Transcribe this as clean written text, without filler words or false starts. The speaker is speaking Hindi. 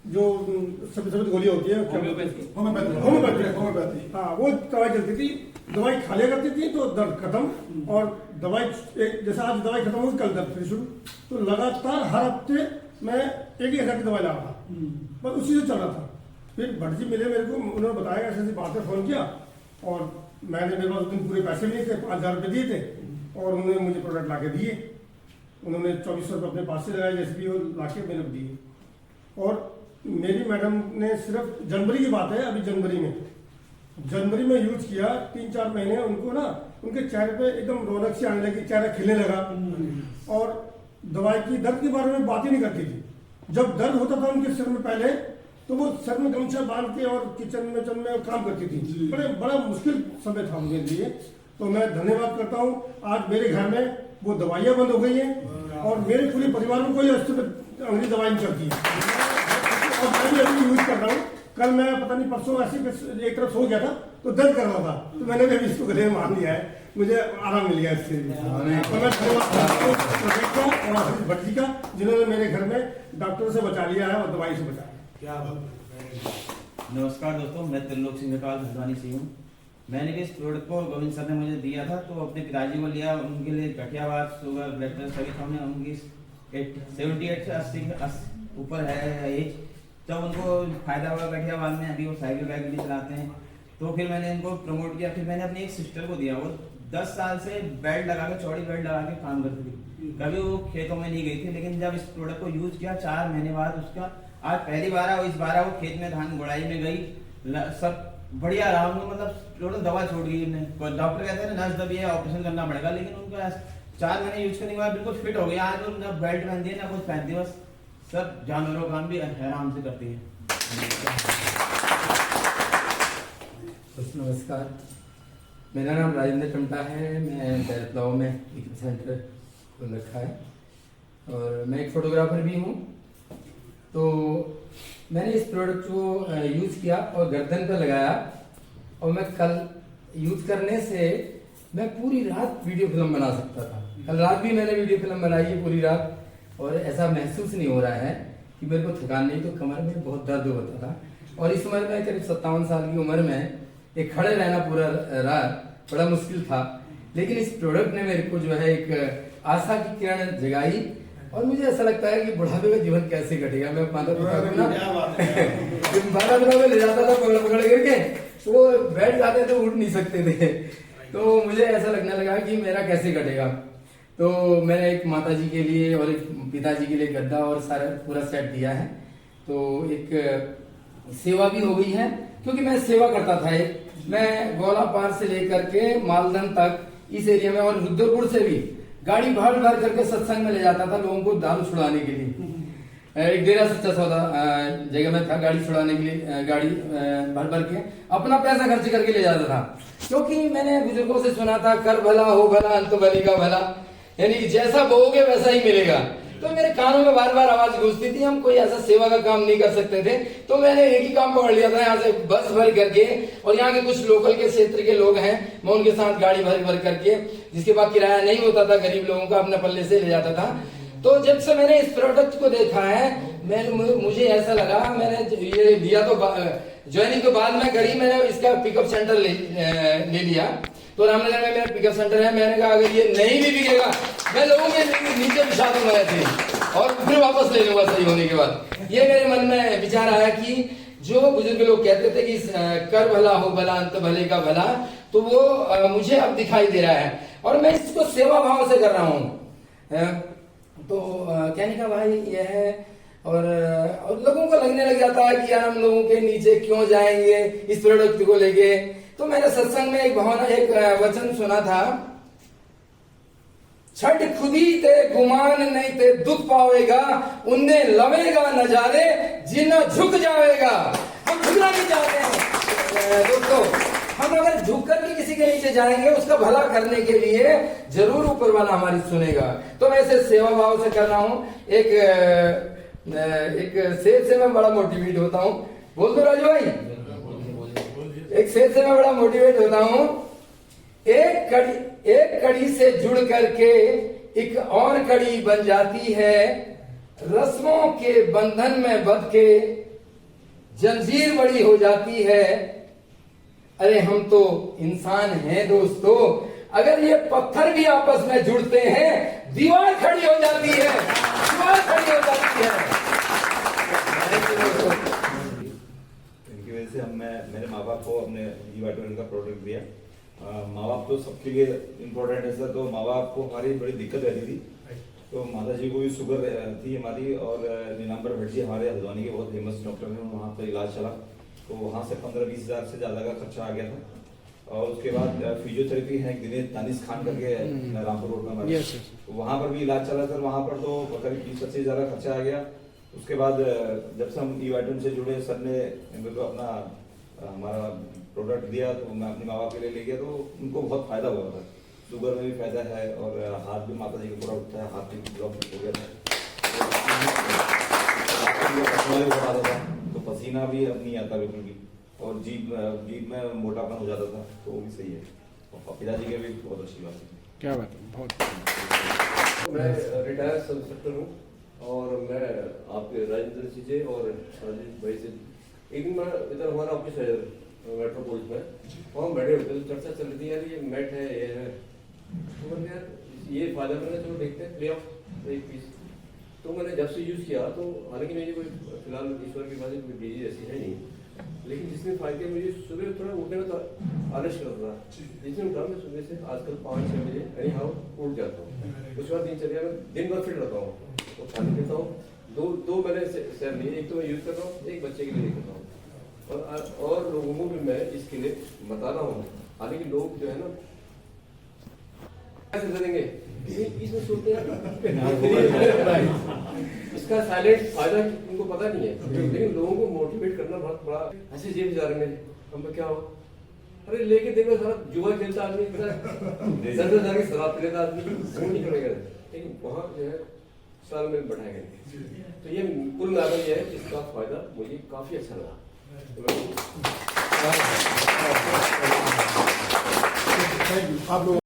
जो सफेद गोली होती है होम्योपैथी, हाँ वो दवाई चलती थी। दवाई खा लिया करती थी तो दर्द खत्म, और दवाई जैसे आज दवाई खत्म हुई कल दर्द फिर शुरू। तो लगातार हर हफ्ते मैं 1,000 की दवाई ला रहा था, बस उसी से चल रहा था। फिर भट्ट जी मिले मेरे को, उन्होंने बताया ऐसी ऐसी बात है, फोन किया, और मैंने मेरे पास उस दिन पूरे पैसे नहीं थे, 5,000 रुपये दिए थे, और उन्होंने मुझे प्रोडक्ट ला के दिए। उन्होंने 2400 रुपये अपने पास से लगाए, जैसे भी वो ला के मेरे को दिए। और मेरी मैडम ने सिर्फ जनवरी की बात है, अभी जनवरी में यूज किया, 3-4 महीने उनको ना उनके चेहरे पे एकदम रौनक सी आने लगी, चेहरा खिलने लगा, और दवाई की दर्द के बारे में बात ही नहीं करती थी। जब दर्द होता था उनके सिर में पहले, तो वो सर में गमछा बांध के और किचन में काम करती थी। बड़ा मुश्किल समय था मेरे लिए। तो मैं धन्यवाद करता हूँ, आज मेरे घर में वो दवाइयाँ बंद हो गई हैं, और मेरे पूरे परिवार में कोई अंग्रेजी दवाई नहीं चलती है, और मैं भी अभी यूज कर रहा हूँ। कल मैं पता नहीं परसों ऐसे एक तरफ सो गया था तो दर्द कर रहा था, तो मैंने भी इसको गले में मान लिया है, मुझे आराम मिल गया इससे। तो मैं धन्यवाद और भट्ट जी का, जिन्होंने मेरे घर में डॉक्टर से बचा लिया है और दवाई से बचाया। नमस्कार दोस्तों, मैं त्रिलोक सिंह भदवानी से हूँ। मैंने भी इस प्रोडक्ट को गोविंद सर ने मुझे दिया था, तो अपने पिताजी को लिया, उनके लिए गठियावाद, शुगर, ब्लड प्रेशर सभी था, उनकी 78 से 80 ऊपर है एज। तब उनको फायदा हुआ गठियावाद में, अभी वो साइकिल वाइकिल भी चलाते हैं। तो फिर मैंने इनको प्रमोट किया। फिर मैंने अपनी एक सिस्टर को दिया, वो 10 साल से बेल्ट लगा के, चौड़ी बेल्ट लगा के काम करती थी, कभी वो खेतों में नहीं गई थी। लेकिन जब इस प्रोडक्ट को यूज किया 4 महीने बाद, उसका आज पहली बार इस बार वो खेत में धान गुड़ाई में गई, सब बढ़िया आराम में, मतलब टोटल दवा छोड़ गई। डॉक्टर कहते हैं नस दबी है, ऑपरेशन करना पड़ेगा, लेकिन उनका 4 महीने यूज करने के बाद बिल्कुल फिट हो गया। आज वो न बेल्ट पहनती है ना कुछ पहनती है, बस सब जानवरों का काम भी आराम से करती है। नमस्कार, मेरा नाम राजेंद्र टमटा है। मैं बैरतलाव में एक सेंटर खोल रखा है, और मैं एक फोटोग्राफर भी हूँ। तो मैंने इस प्रोडक्ट को यूज़ किया और गर्दन पे लगाया, और मैं कल यूज़ करने से मैं पूरी रात वीडियो फिल्म बना सकता था। कल रात भी मैंने वीडियो फिल्म बनाई है पूरी रात, और ऐसा महसूस नहीं हो रहा है कि मेरे को थकान नहीं, तो कमर में बहुत दर्द होता था। और इस उम्र में, करीब 57 साल की उम्र में, एक खड़े रहना पूरा रात बड़ा मुश्किल था। लेकिन इस प्रोडक्ट ने मेरे को जो है एक आशा की किरण जगाई, और मुझे ऐसा लगता है कि बुढ़ापे में जीवन कैसे कटेगा। मैं माता पिता को ना 12 दिनों में ले जाता था पकड़ करके, तो वो बैठ जाते थे, उठ नहीं सकते थे। तो मुझे ऐसा लगने लगा कि मेरा कैसे कटेगा। तो मैंने एक माता जी के लिए और एक पिताजी के लिए गद्दा और सारा पूरा सेट दिया है। तो एक सेवा भी हो गई है, क्योंकि मैं सेवा करता था। मैं गोला पार से लेकर के मालदन तक इस एरिया में, और रुद्रपुर से भी गाड़ी भर भर करके सत्संग में ले जाता था लोगों को दारू छुड़ाने के लिए। एक डेरा सच्चा सौदा जगह में था, गाड़ी छुड़ाने के लिए गाड़ी भर भर के अपना पैसा खर्च करके ले जाता था। क्योंकि मैंने बुजुर्गों से सुना था, कर भला हो भला अंत भली का भला, यानी जैसा बोओगे वैसा ही मिलेगा। तो मेरे कानों में बार बार आवाज गूंजती थी, हम कोई ऐसा सेवा का काम नहीं कर सकते थे। तो मैंने एक ही काम पकड़ लिया था, यहाँ से बस भर करके, और यहाँ के कुछ लोकल के क्षेत्र के लोग हैं, मैं उनके साथ गाड़ी भर भर करके, जिसके पास किराया नहीं होता था, गरीब लोगों का अपने पल्ले से ले जाता था। तो जब से मैंने इस प्रोडक्ट को देखा है, मुझे ऐसा लगा, मैंने ये लिया तो ज्वाइनिंग के बाद में करी, मैंने इसका पिकअप सेंटर ले लिया। तो रामनगर में मेरा पिकअप सेंटर है। मैंने कहा अगर ये नहीं भी बिकेगा, मैं लोगों के नीचे बिछा दूंगा ऐसे, और फिर वापस ले लूंगा सही होने के बाद। ये मेरे मन में विचार आया कि जो बुजुर्ग लोग कहते थे कि कर भला हो भला अंत भले का भला, तो वो मुझे अब दिखाई दे रहा है, और मैं इसको सेवा भाव से कर रहा हूँ। तो कहने का भाई यह है, और लोगों को लगने लग जाता है कि यार हम लोगों के नीचे क्यों जाएंगे इस प्रोडक्ट को लेके। तो मैंने सत्संग में एक वचन सुना था, छठ खुदी ते गुमान नहीं ते दुख पावेगा, उन्हें लवेगा नजारे जिन्ना झुक जाएगा। हम झुकना नहीं चाहते हैं दोस्तों, हम अगर झुक करके किसी के नीचे जाएंगे, उसका भला करने के लिए जरूर ऊपर वाला हमारी सुनेगा। तो मैं इसे सेवा भाव से कर रहा हूँ। एक सेठ से मैं बड़ा मोटिवेट होता हूँ। बोल दो राजू भाई, एक सेठ से मैं बड़ा मोटिवेट होता हूँ। एक कड़ी से जुड़ करके एक और कड़ी बन जाती है, रस्मों के बंधन में बंध के जंजीर बड़ी हो जाती है। अरे हम तो इंसान हैं दोस्तों, अगर ये पत्थर भी आपस में जुड़ते हैं दीवार खड़ी हो जाती है, दीवार खड़ी हो जाती है। इनकी वजह से मेरे माँ बाप को अपने ई-वाइटमिन का प्रोडक्ट दिया। माँ बाप तो सबके लिए इम्पोर्टेंट है सर। तो माँ बाप को हमारी बड़ी दिक्कत रहती थी, तो माता जी को भी शुगर थी हमारी, और नीलांबर भट्ट जी हमारे हल्द्वानी के बहुत फेमस डॉक्टर हैं, वहाँ पर इलाज चला, तो वहाँ से 15-20 हज़ार से ज़्यादा का खर्चा आ गया था। और उसके बाद फिजियोथेरेपी है दिनेश दानिश खान करके रामपुर रोड में हमारे, तो वहाँ पर भी इलाज चला सर। वहाँ पर तो करीब 20-25 हज़ार का खर्चा आ गया। उसके बाद जब से हम ई-वाइटमिन से जुड़े, सर ने मेरे को अपना हमारा प्रोडक्ट दिया, तो मैं अपने माँ बाप के लिए ले गया, तो उनको बहुत फायदा हुआ था। शुगर में भी फायदा है, और हाथ भी माता जी का पूरा उठता है, हाथ भी ब्लॉक हो गया था, तो पसीना भी अब नहीं आता बिल्कुल भी, और जीभ में मोटापन हो जाता था, तो वो भी सही है। और पिताजी के भी बहुत अच्छी बात है। क्या बात है, बहुत। मैं रिटायर्ड सब इंस्पेक्टर हूँ, और मैं आपके राजेंद्र जी से और राजेश भाई से एक दिन मैं इधर हमारा ऑफिस है मेट्रोपोलिस में, वहाँ बैठे होते तो चर्चा चल रही थी, यार ये मैट है, ये है, तो मैंने यार ये फायदा मैंने चलो देखते हैं, ले आओ एक पीस। तो मैंने जब से यूज़ किया, तो हालांकि मेरी कोई फिलहाल ईश्वर की बात कोई डिजीज ऐसी है नहीं, लेकिन जिसने फायदे मुझे सुबह थोड़ा उठने में तो आलस करता था, जिसने उठा मैं सुबह से आजकल 5-6 बजे एनी हाउ उठ जाता हूँ। उसके बाद दिनचर्या में दिन भर फिट रहता हूँ, तो खाना पीता हूँ। दो मैंने शेयर लिए, एक तो मैं यूज़ कर रहा हूँ, एक बच्चे के लिए करता हूँ, और लोगों को भी मैं इसके लिए बता रहा हूँ। हालांकि लोग जो है ना कैसे करेंगे, इसमें सोचते हैं इसका साइलेंट फायदा उनको पता नहीं है, लेकिन लोगों को मोटिवेट करना बहुत बड़ा। ऐसे जेब जा रहे हैं, हम क्या हो, अरे लेके देखो सारा जुआ खेलता आदमी, जाके शराब पी लेता आदमी, वो नहीं करेगा, लेकिन वहाँ जो है साल में बढ़ाया गया। तो ये कुल मिलाकर ये है, इसका फायदा मुझे काफी अच्छा लगा। आप लोग